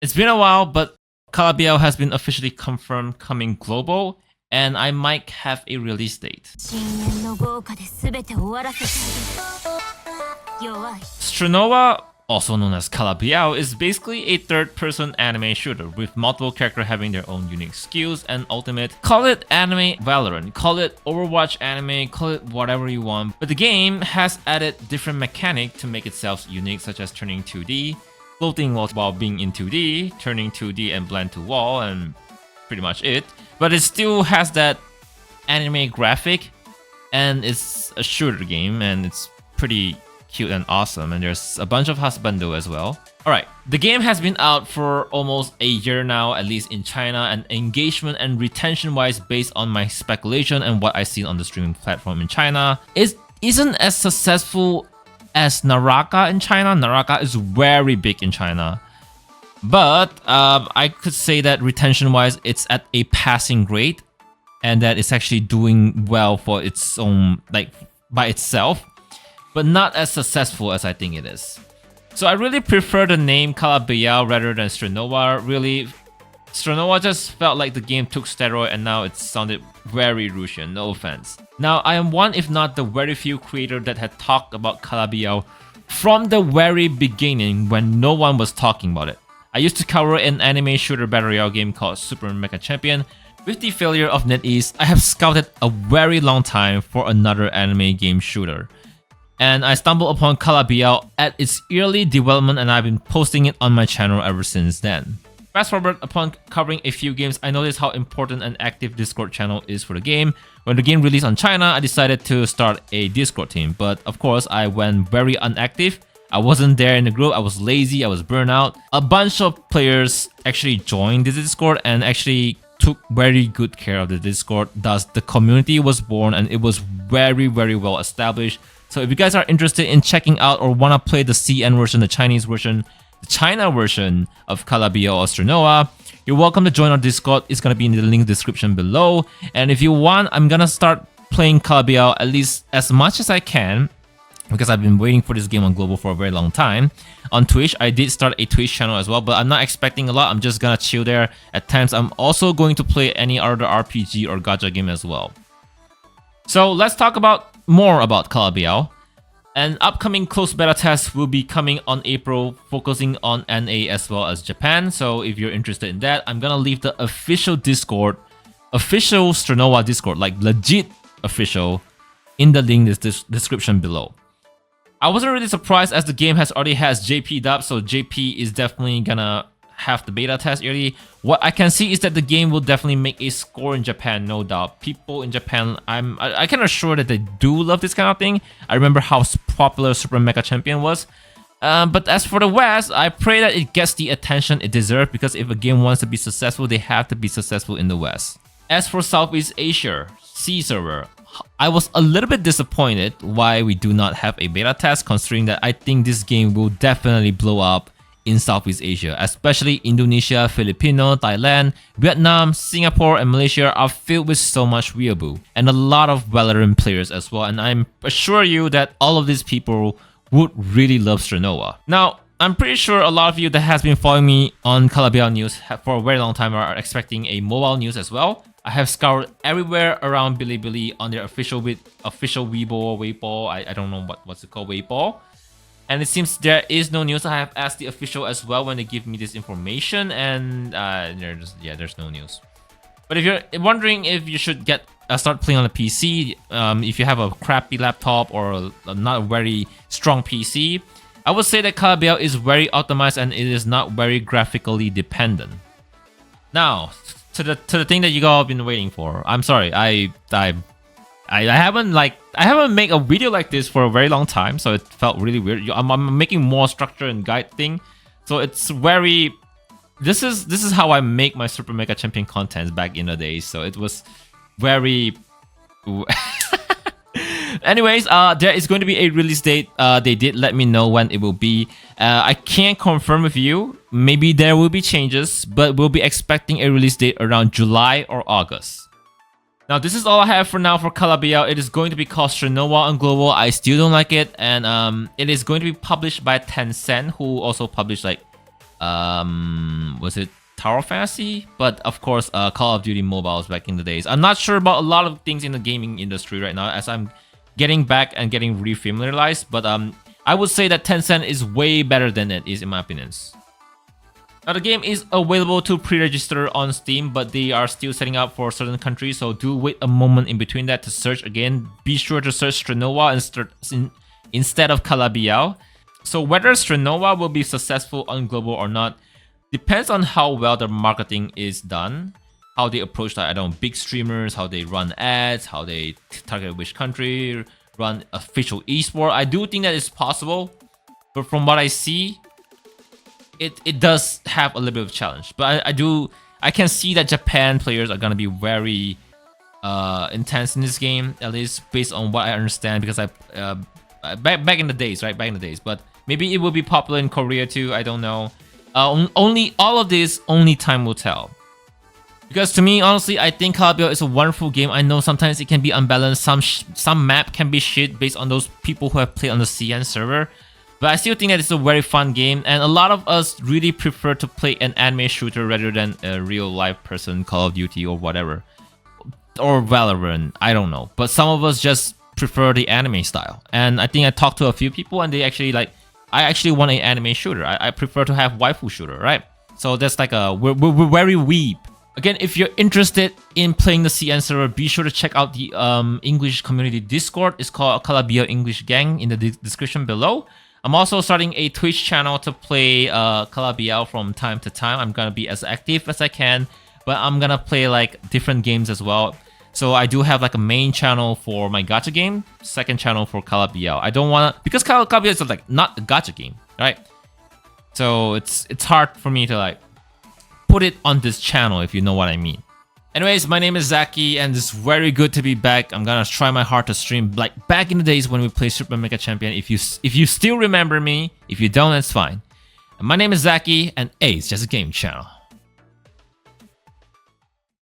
It's been a while, but Calabiyau has been officially confirmed coming global, and I might have a release date. Strinova, also known as Calabiyau, is basically a third-person anime shooter with multiple characters having their own unique skills and ultimate. Call it anime Valorant, call it Overwatch anime, call it whatever you want, but the game has added different mechanics to make itself unique, such as turning 2D, floating while being in 2D, turning 2D and blend to wall, and pretty much it. But it still has that anime graphic, and it's a shooter game, and it's pretty cute and awesome, and there's a bunch of husbando as well. Alright, the game has been out for almost a year now, at least in China, and engagement and retention wise, based on my speculation and what I've seen on the streaming platform in China, isn't as successful as Naraka in China. Naraka is very big in China, but I could say that retention wise it's at a passing grade, and that it's actually doing well for its own, like by itself, but not as successful as I think it is. So I really prefer the name Calabiyau rather than Strinova. Really, Strinova just felt like the game took steroid, and now it sounded very Russian, no offense. Now, I am one if not the very few creators that had talked about Calabiyau from the very beginning when no one was talking about it. I used to cover an anime shooter battle royale game called Super Mega Champion. With the failure of NetEase, I have scouted a very long time for another anime game shooter, and I stumbled upon Calabiyau at its early development, and I've been posting it on my channel ever since then. Fast forward, upon covering a few games, I noticed how important an active Discord channel is for the game. When the game released on China, I decided to start a Discord team, but of course I went very inactive. I wasn't there in the group, I was lazy, I was burnt out. A bunch of players actually joined the Discord and actually took very good care of the Discord. Thus, the community was born, and it was very well established. So if you guys are interested in checking out or want to play the CN version, the Chinese version, the China version of Calabiyau or Strinova, you're welcome to join our Discord. It's going to be in the link description below. And if you want, I'm going to start playing Calabiyau at least as much as I can, because I've been waiting for this game on global for a very long time. On Twitch, I did start a Twitch channel as well, but I'm not expecting a lot. I'm just going to chill there. At times, I'm also going to play any other RPG or gacha game as well. So let's talk more about Calabiyau. An upcoming closed beta test will be coming on April, focusing on NA as well as Japan. So if you're interested in that, I'm gonna leave the official Discord, official Strinova Discord, like legit official, in the link description below. I wasn't really surprised, as the game already has JP dub, so JP is definitely gonna have the beta test early. What I can see is that the game will definitely make a score in Japan, no doubt. People in Japan, I can assure that they do love this kind of thing. I remember how popular Super Mega Champion was. But as for the West, I pray that it gets the attention it deserves, because if a game wants to be successful, they have to be successful in the West. As for Southeast Asia, C server, I was a little bit disappointed why we do not have a beta test, considering that I think this game will definitely blow up in Southeast Asia, especially Indonesia, Filipino, Thailand, Vietnam, Singapore, and Malaysia are filled with so much weeaboo, and a lot of Valorant players as well, and I'm assure you that all of these people would really love Strinova. Now, I'm pretty sure a lot of you that has been following me on Calabiyau news for a very long time are expecting a mobile news as well. I have scoured everywhere around Bilibili on their official Weibo, I don't know what's it called, Weibo. And it seems there is no news. I have asked the official as well when they give me this information, and there's no news. But if you're wondering if you should start playing on a PC, if you have a crappy laptop or not a very strong PC, I would say that Calabiyau is very optimized and it is not very graphically dependent. Now, to the thing that you all have been waiting for. I'm sorry, I haven't made a video like this for a very long time, so it felt really weird. I'm making more structure and guide thing, so it's very. This is how I make my Super Mega Champion content back in the days. So it was very. Anyways, there is going to be a release date. They did let me know when it will be. I can't confirm with you. Maybe there will be changes, but we'll be expecting a release date around July or August. Now, this is all I have for now for Calabiyau. It is going to be called Strinova on global. I still don't like it, and it is going to be published by Tencent, who also published like was it Tower Fantasy? But of course, Call of Duty mobiles back in the days. I'm not sure about a lot of things in the gaming industry right now as I'm getting back and getting refamiliarized. But I would say that Tencent is way better than it is in my opinions. Now the game is available to pre-register on Steam, but they are still setting up for certain countries, so do wait a moment in between that to search again. Be sure to search Strinova instead of Calabiyau. So whether Strinova will be successful on global or not depends on how well the marketing is done, how they approach that, I don't know, big streamers, how they run ads, how they target which country, run official esport. I do think that it's possible, but from what I see, it does have a little bit of a challenge. But I can see that Japan players are gonna be very intense in this game, at least based on what I understand, because back in the days, right? Back in the days, but maybe it will be popular in Korea too. I don't know. Only all of this, only time will tell. Because to me, honestly, I think Calabiyau is a wonderful game. I know sometimes it can be unbalanced. Some map can be shit based on those people who have played on the CN server. But I still think that it's a very fun game, and a lot of us really prefer to play an anime shooter rather than a real life person, Call of Duty or whatever. Or Valorant, I don't know. But some of us just prefer the anime style. And I think I talked to a few people and they actually like, I actually want an anime shooter. I prefer to have waifu shooter, right? So that's like we're very weeb. Again, if you're interested in playing the CN server, be sure to check out the English community Discord. It's called Calabiyau English Gang in the description below. I'm also starting a Twitch channel to play Calabiyau from time to time. I'm gonna be as active as I can, but I'm gonna play like different games as well. So I do have like a main channel for my gacha game, second channel for Calabiyau. I don't wanna, because Calabiyau is like not a gacha game, right? So it's hard for me to like put it on this channel, if you know what I mean. Anyways, my name is Zackie, and it's very good to be back. I'm gonna try my hard to stream like back in the days when we played Super Mega Champion. If you still remember me, if you don't, that's fine. And my name is Zackie, and hey, it's just a game channel.